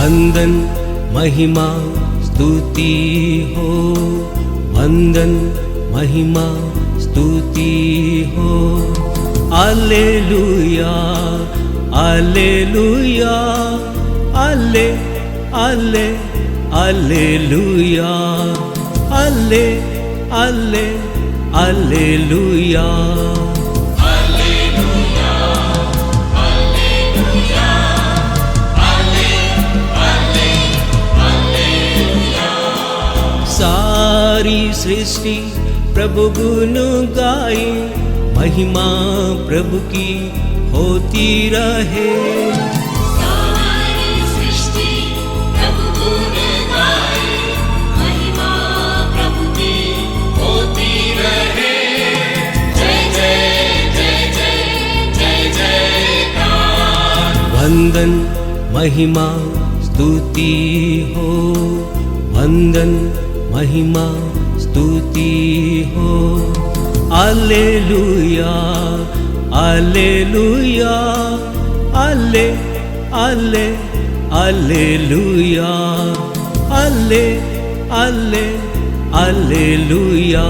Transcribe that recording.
वंदन महिमा स्तुति हो, वंदन महिमा स्तुति हो। हालेलुया हालेलुया हाले हाले हालेलुया हाले हाले हालेलुया। सारी सृष्टि प्रभु गुण गाए, महिमा प्रभु की होती रहे। सारी सृष्टि प्रभु गुण गाए, महिमा प्रभु की होती रहे। जय जय जय जय जय जयकार। वंदन महिमा स्तुति हो, वंदन महिमा स्तुति हो। हालेलुया हालेलुया हाले हाले हालेलुया हाले हाले हालेलुया।